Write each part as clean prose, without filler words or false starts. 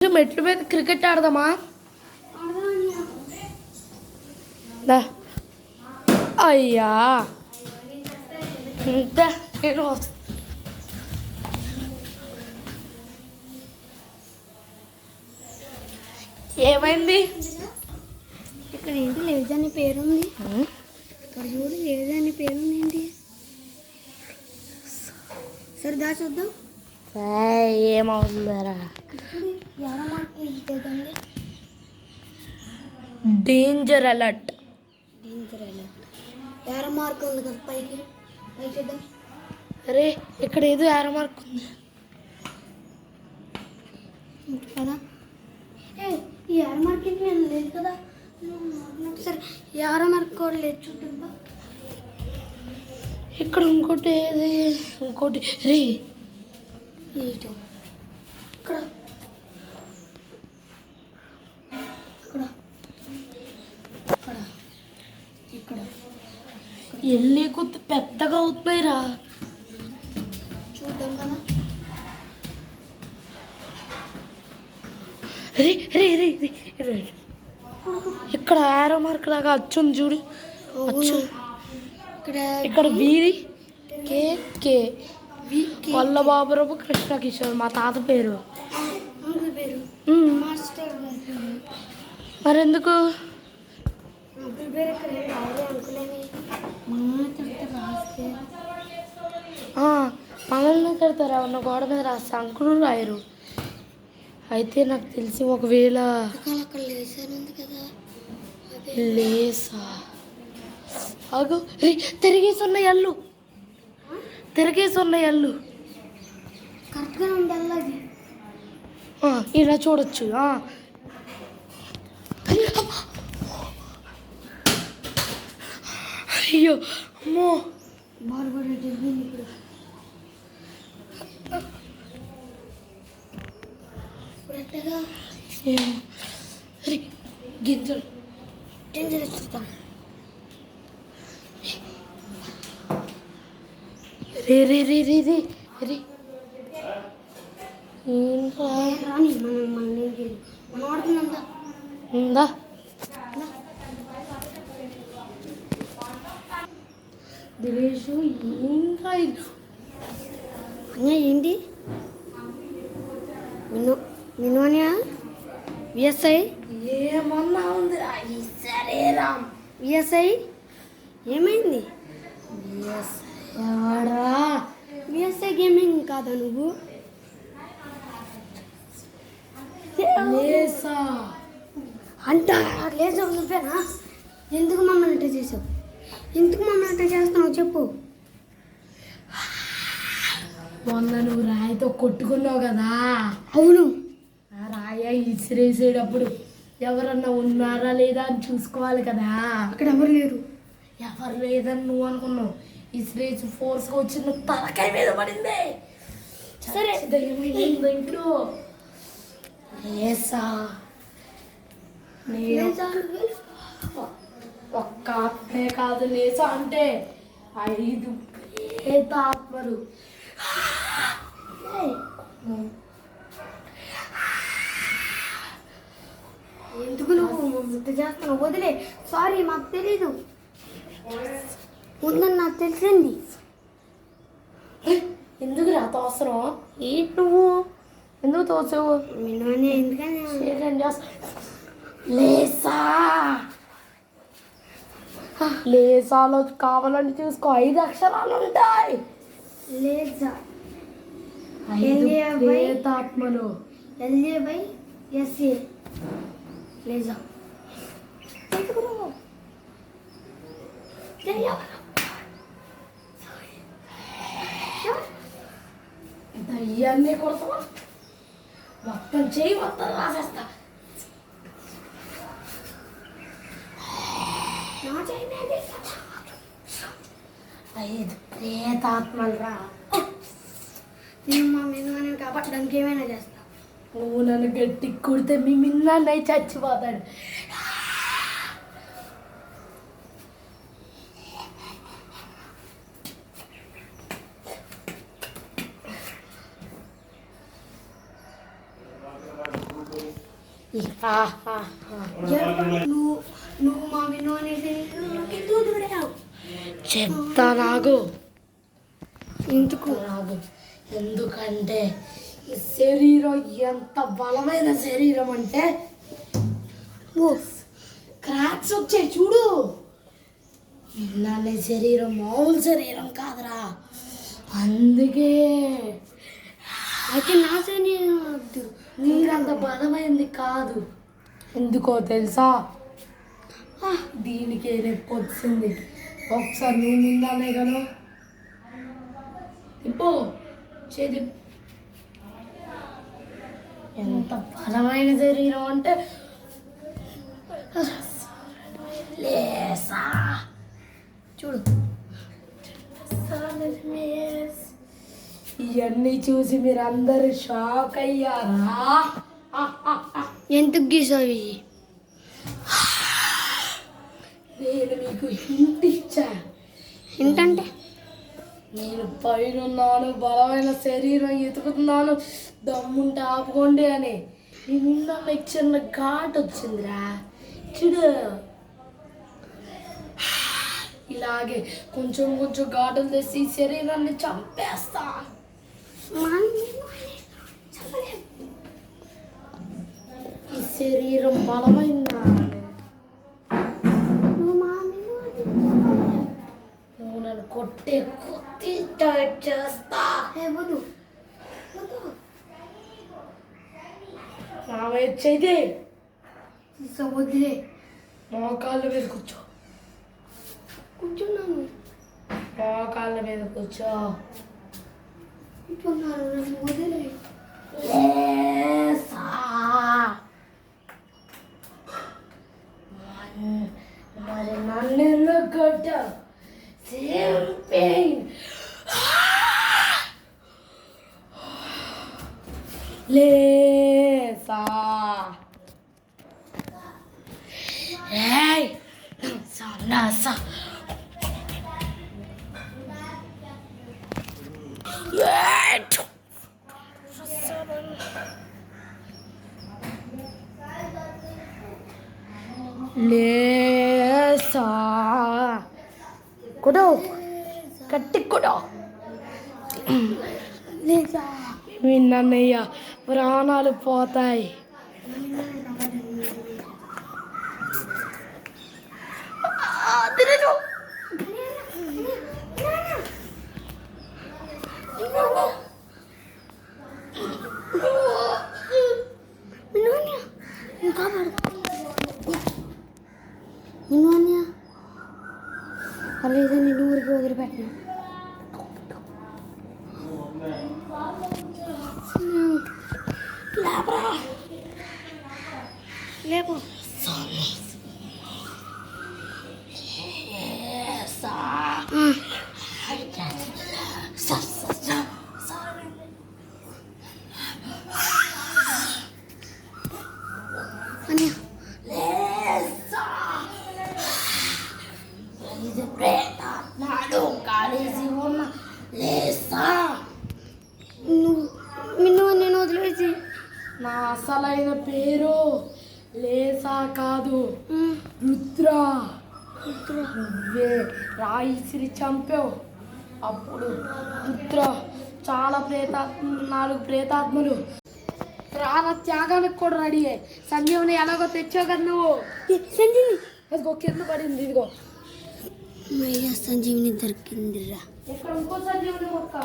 మెట్ల మీద క్రికెట్ ఆడదామా? అయ్యా ఇంత నేను ఏమైంది? ఇక్కడ ఏంటి లేజ్ అని పేరుంది. ఇక్కడ చూడు లేజ్ అని పేరుంది ఏంటి? సరిదా చూద్దాం. ఏమవుతుందరా? Danger alert. Danger alert. Arrow mark ఉంది కదా పైకి. పైకి చూద్దాం. అరే ఇక్కడ ఏదో యారో మార్క్ ఉంది కదా. ఈ యారో మార్క్ ఏంటి లేదు కదా. సరే యారో మార్క్ కూడా లేదు చూద్దాం. ఇక్కడ ఇంకోటి ఏది ఇంకోటి రే ఇక్కడ ఇక్కడ ఇక్కడ ఇక్కడ ఎల్లి కొత్త పెద్దగా అవుతున్నాయిరా. చూద్దాం కదా. రే రే రే రే ఇక్కడ యారో మార్క్ లాగా అచ్చుంది చూడు. అచ్చు ఇక్కడ వీరి కే కే వల్లబాబురావు కృష్ణ కిషోర్ మా తాత పేరు. మరెందుకు మనల్ని తిడతారు ఎవరన్నా గోడ మీద రాస్తే అంకులు రాయరు. అయితే నాకు తెలిసి ఒకవేళ లేసా అగు తిరిగేసి ఉన్నాయి అల్లు కరెక్ట్గా ఉండాలి. ఇలా చూడొచ్చు. అయ్యో అమ్మో బాగా గింజలు గింజలు చూద్దాం. రే రే రే రే రే రే రాని మనం ఆడుకుందా ఉందా? దివేషు ఇంకా ఏంటి వినోనియా విఎస్ఐ ఏమన్నా ఉందిరా. సరే రామ్ విఎస్ఐ ఏమైంది? విఎస్ఐ గేమింగ్ కాదా నువ్వు? అంట లేచా నువ్వేనా? ఎందుకు మమ్మల్ని అట్లా చేసావు? ఎందుకు మమ్మల్ని అట్లా చేస్తున్నావు చెప్పు. మొన్న నువ్వు రాయితో కొట్టుకున్నావు కదా. అవును. ఆ రాయ ఇసిరేసేటప్పుడు ఎవరన్నా ఉన్నారా లేదా అని చూసుకోవాలి కదా. అక్కడ ఎవరు లేరు. ఎవరు లేదని నువ్వు అనుకున్నావు. ఇసిరేసి ఫోర్స్గా వచ్చిన తలకాయ మీద పడింది. సరే ఇంట్లో లేసా ఒక్క ఆత్మే కాదు లేసా అంటే 5 ప్రేత ఆత్మలు. ఎందుకు నువ్వు చేస్తున్నావు? వదిలే. సారీ మాకు తెలీదు. ఉందని నాకు తెలిసింది. ఎందుకు రా తోసరం? ఏంటి నువ్వు ఎందుకు తోసావు? ఎందుకని లేసాలో కావాలని చూసుకో. 5 అక్షరాలు ఉంటాయి. లేజా 5 ఆత్మలు. LASA లేజా దయ్యాన్ని కొడతావా? మొత్తం చేయి మొత్తం రాసేస్తా. ఐదు ప్రేతాత్మలు రా. నేను మా మిన్నాన్ని కాపాడడానికి ఏమైనా చేస్తా. నువ్వు నన్ను గట్టి కుడితే మీ మిన్నాన్నై చచ్చిపోతాడు. నువ్వు నువ్వు మా విను అనేసి ఎందుకు దూరావు? చెప్తా నాకు ఎందుకు? రాదు. ఎందుకంటే ఈ శరీరం ఎంత బలమైన శరీరం అంటే క్రాక్స్ వచ్చాయి చూడు. నా శరీరం మామూలు శరీరం కాదురా. అందుకే అయితే నా శరీరం వద్దు. నీరంత బలమైంది కాదు. ఎందుకో తెలుసా? దీనికి నొప్పి వచ్చింది. ఒకసారి నువ్వు నిందానే కదా తిప్పు చేతి. ఎంత బలమైన శరీరం అంటే లేసా చూడు. ఇవన్నీ చూసి మీరు అందరు షాక్ అయ్యారా? ఎందుకు గీసావు? నేను మీకు హింట్ ఇచ్చాను. ఏంటంటే నేను పైనున్నాను, బలమైన శరీరం ఎతుకుతున్నాను, దమ్ముంటే ఆపుకోండి అని. నీ నిన్న మీకు చిన్న ఘాట్ వచ్చిందిరా చూడు. ఇలాగే కొంచెం కొంచెం ఘాటులు తెసి ఈ శరీరాన్ని చంపేస్తా. ఈ శరీరం బలమైందా? నువ్వు నన్ను కొట్టే కొద్ది టైట్ చేస్తా. నా వచ్చేది వద్దులే. మోకాళ్ళ మీద కూర్చో. కూర్చున్నాను. మోకాళ్ళ మీద కూర్చో. కూర్చున్నాను. వదిలే. లేసా. మరి నన్ను ఎందుకు కొట్టావు? Same pain. లేసా. ఏయ్ సన్నాసా. లేసా. కొడు కట్టి కొడు. లేసా. విన్నయ్య ప్రాణాలు పోతాయి. తిరగదు. ఇంకా నిన్ను అన్నయ్య అలా నిన్ను ఊరికి వదిలిపెట్టిన. లేపు. నాడు కాలేజీ ఉన్న లేసా. నిన్ను నేను వదిలేసి. నా అసలైన పేరు లేసా కాదు, రుద్ర. నువ్వే రాయిసిరి చంపావు. అప్పుడు రుద్ర చాలా 4 ప్రేతాత్మలు ప్రాణ త్యాగానికి కూడా రెడీ అయ్యాయి. సంజీవుని ఎలాగో తెచ్చావు కదా నువ్వు. సంజీవిని ఇదిగో కింద పడింది. ఇదిగో సంజీవిని దొరికిందిరా. ఇక్కడ ఇంకో సంజీవుని మొక్క.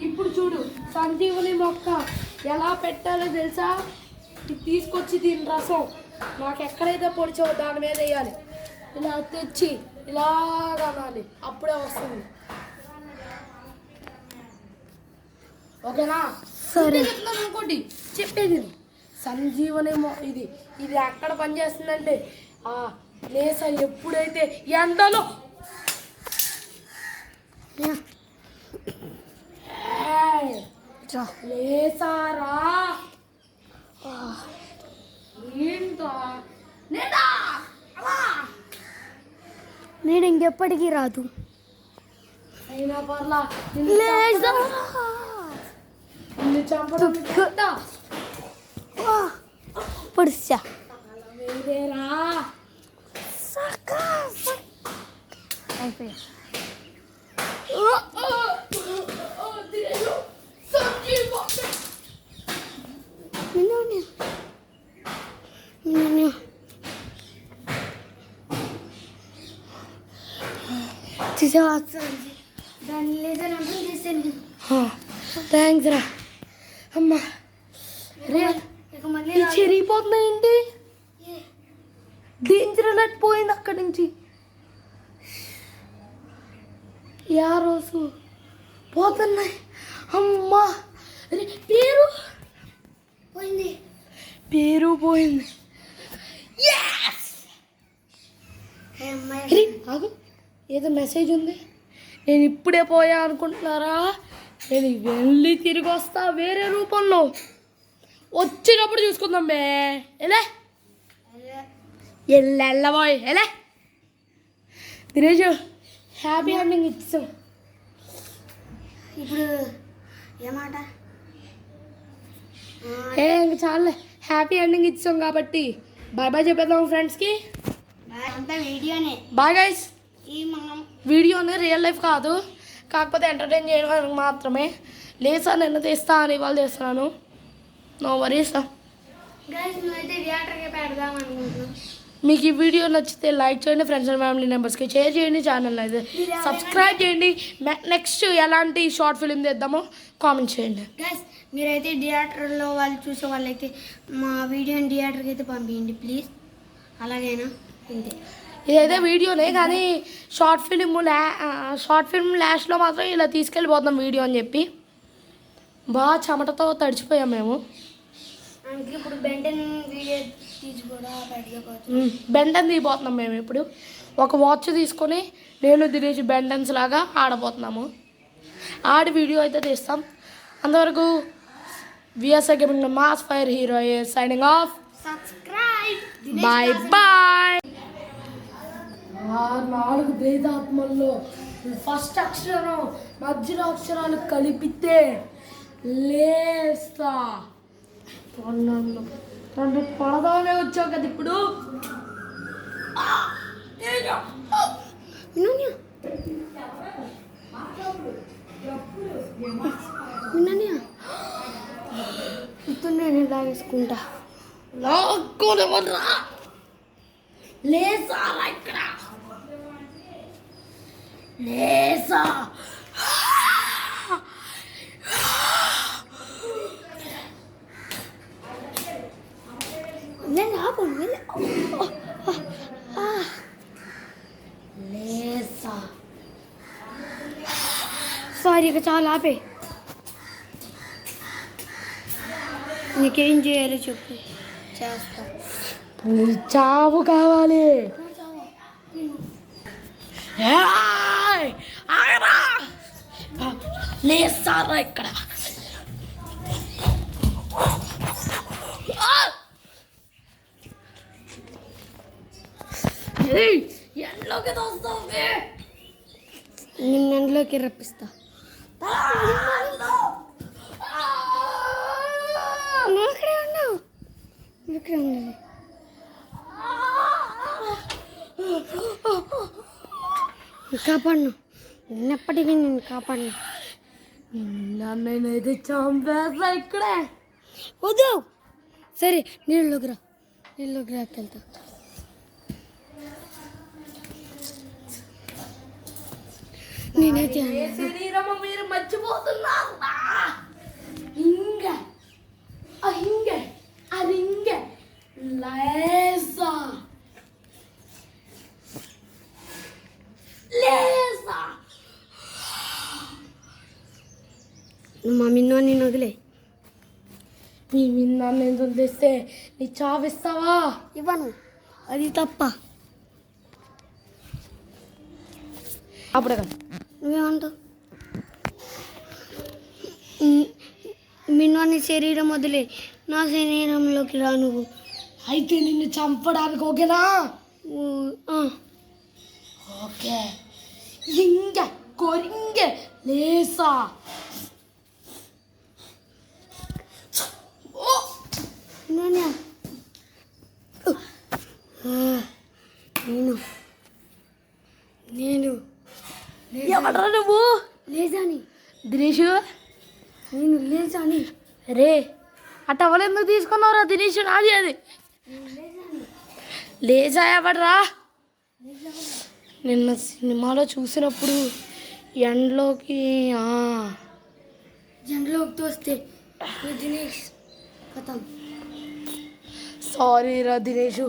ఇప్పుడు చూడు సంజీవుని మొక్క ఎలా పెట్టాలో తెలుసా? ఇది తీసుకొచ్చి దీని రసం నాకు ఎక్కడైతే పొడిచావో దాని మీద వేయాలి. ఇలా తెచ్చి ఇలాగా అనాలి, అప్పుడే వస్తుంది. ఓకేనా? సరే. ఇంకోటి చెప్పేది సంజీవని ఇది ఇది ఎక్కడ పనిచేస్తుందంటే లేస ఎప్పుడైతే ఎండలో లేసారా ఏంటో నేను ఇంకెప్పటికీ రాదు. అయినా పర్లా నిన్ను చంపడం పొడిచా వేరేరా అయిపోయా చూసావా దాన్ని లేదని అర్థం చేశాను. థ్యాంక్స్ రా అమ్మా. రే ఇక మళ్ళీ చెరిగిపోతుంది ఏంటి? డేంజర్ అలర్ట్ పోయింది అక్కడి నుంచి. రోజు పోతున్నాయి. అమ్మా అరే పేరు పోయింది. పేరు పోయింది. అరే ఆగు, ఏదో మెసేజ్ ఉంది. నేను ఇప్పుడే పోయా అనుకుంటున్నారా? నేను వెళ్ళి తిరిగి వస్తా వేరే రూపంలో. వచ్చినప్పుడు చూసుకుందాం బే. ఎలా ఎల్లబోయ్ ఎలా ఈరోజు హ్యాపీ ఎండింగ్ ఇచ్చాం. ఇప్పుడు ఏమాట ఇంక చాలే, హ్యాపీ ఎండింగ్ ఇచ్చాం కాబట్టి బాయ్ బాయ్ చెప్పేద్దాం ఫ్రెండ్స్కి. అంతా వీడియోనే. Bye guys. ఈ మనం వీడియో అనేది రియల్ లైఫ్ కాదు, కాకపోతే ఎంటర్టైన్ చేయడానికి మాత్రమే. లేసా నిన్న తీస్తా అని ఇవాళ తీస్తున్నాను. No worries. గైస్ నువ్వైతే థియేటర్కి పెడదాం అనుకుంటున్నాం. మీకు ఈ వీడియో నచ్చితే లైక్ చేయండి, ఫ్రెండ్స్ అండ్ ఫ్యామిలీ మెంబర్స్కి షేర్ చేయండి, ఛానల్ అయితే సబ్స్క్రైబ్ చేయండి. నెక్స్ట్ ఎలాంటి షార్ట్ ఫిలిం తీద్దామో కామెంట్ చేయండి. గైస్ మీరైతే థియేటర్లో వాళ్ళు చూసే వాళ్ళైతే మా వీడియోని థియేటర్కి అయితే పంపించండి ప్లీజ్. అలాగైనా అంతే. ఇదైతే వీడియోనే కానీ షార్ట్ ఫిల్మ్ లాస్ట్లో మాత్రం ఇలా తీసుకెళ్ళిపోతాం వీడియో అని చెప్పి. బాగా చెమటతో తడిచిపోయాం మేము. ఇప్పుడు బెంటన్ వీడియో తీసి కూడా బెండన్ తీయబోతున్నాం మేము. ఇప్పుడు ఒక వాచ్ తీసుకొని నేను దినేష్ బెండన్స్ లాగా ఆడబోతున్నాము. ఆడి వీడియో అయితే తీస్తాం. అంతవరకు VSI gaming mass fire hero signing off. Subscribe. Bye bye. 4 భేదాత్మల్లో ఫస్ట్ అక్షరం మధ్యలో అక్షరాలు కలిపితే లేస్తా. 2 పడదానే వచ్చావు కదా ఇప్పుడు. నేను లాగేసుకుంటా. లాక్కోనివ్వరా లేసా ఇక్కడ లేసా. నేను ఆపు లేసా. సారీ ఇక చాలా ఆపే. నీకేం చేయాలో చెప్పు చేస్తా. చావు కావాలి. లేసారా ఇక్కడ. ఎండ్లోకి దోస్తావు. నిన్న ఎండ్లోకి రప్పిస్తా. నువ్వు ఇక్కడే ఉన్నావు. ఇక్కడే ఉండాలి. కాపాడును. నిన్నప్పటికీ నేను కాపాడును. నేనైతే చంపేస్తా ఇక్కడే. వద్దు. సరే నీళ్ళలోకి రా. నీళ్ళలోకి రాకెళ్తా. నేనైతే శరీరం మీరు మర్చిపోతున్నారు. లేసా లేసా. మా మిన్నో నేను వదిలే. మీ మిన్నా నేను వదిలేస్తే నీ చావిస్తావా? ఇవ్వను. అది తప్ప. అప్పుడే కదా నువ్వేమంటావు? మిన్నోని శరీరం వదిలే. నా శరీరంలోకి రా నువ్వు. అయితే నిన్ను చంపడానికి ఓకేనా? ఓకే. కొరింగ లేసా. ఎవడరా నువ్వు? లేజాని. దినేష్ నేను లేజాని. రే ఆ టవల్ ఎందుకు తీసుకున్నావురా దినేష్? నాది అది. లేజా ఎవడరా? నిన్న సినిమాలో చూసినప్పుడు ఎండలోకి జండ్లోకి తోస్తే దినేష్ కథం. సారీ రా దినేష్.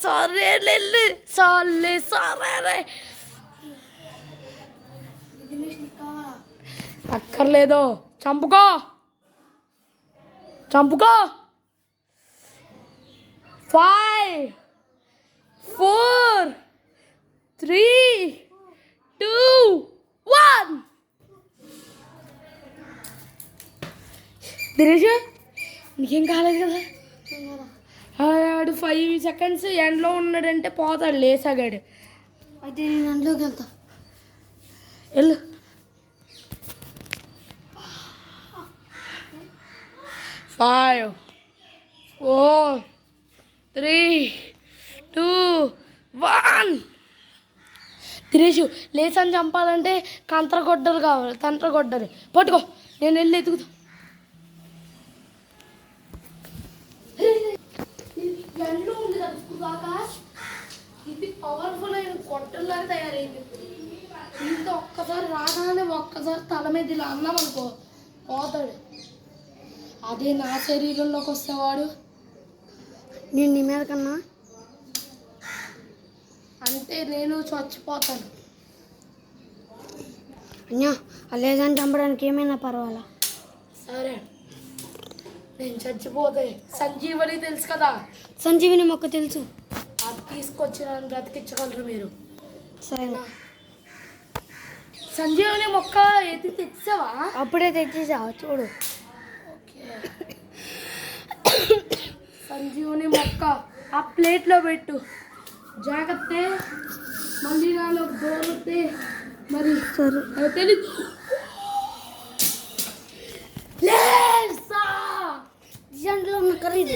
సరే సార్లే సరే. దినేష్ నీకు కావాలా? అక్కర్లేదు. చంపుకో 5 4 3 2 1. దినేష్ నీకేం కాలేదు కదా? ఆడు 5 seconds ఎండ్లో ఉన్నాడంటే పోతాడు లేసాగాడు. అయితే నేను అందులోకి వెళ్తా. వెళ్ళు. 5 4 3 2 1. దినేష్ లేసని చంపాలంటే కంత్రగొడ్డలు కావాలి. తంత్రగొడ్డలు పట్టుకో. నేను వెళ్ళి ఎదుగుతా. ఎండ్లో ఉంది కదా ఇది పవర్ఫుల్ అయిన గొడ్డల్లాగా తయారైంది. దీంతో ఒక్కసారి రాగానే ఒక్కసారి తల మీద ఇలా అన్నాం అనుకో పోతాడు. అదే నా శరీరంలోకి వస్తేవాడు నేను నీ మీద కన్నా అంటే నేను చచ్చిపోతాను. అన్యా ఆ లేజాన్ని చంపడానికి ఏమైనా పర్వాలా? సరే నేను చచ్చిపోతే సంజీవని తెలుసు కదా? సంజీవిని మొక్క తెలుసు. అది తీసుకొచ్చి నన్ను బ్రతికించగలరు మీరు. సరేనా? సంజీవని మొక్క ఎత్తి తెచ్చావా? అప్పుడే తెచ్చేసావా? చూడు. సంజీవని మొక్క ఆ ప్లేట్లో పెట్టు. జాగ్రత్త. మళ్ళీ నాలో దూరతే మరి సరే తెలీదు. జంట్లో ఉన్న ఖరీదు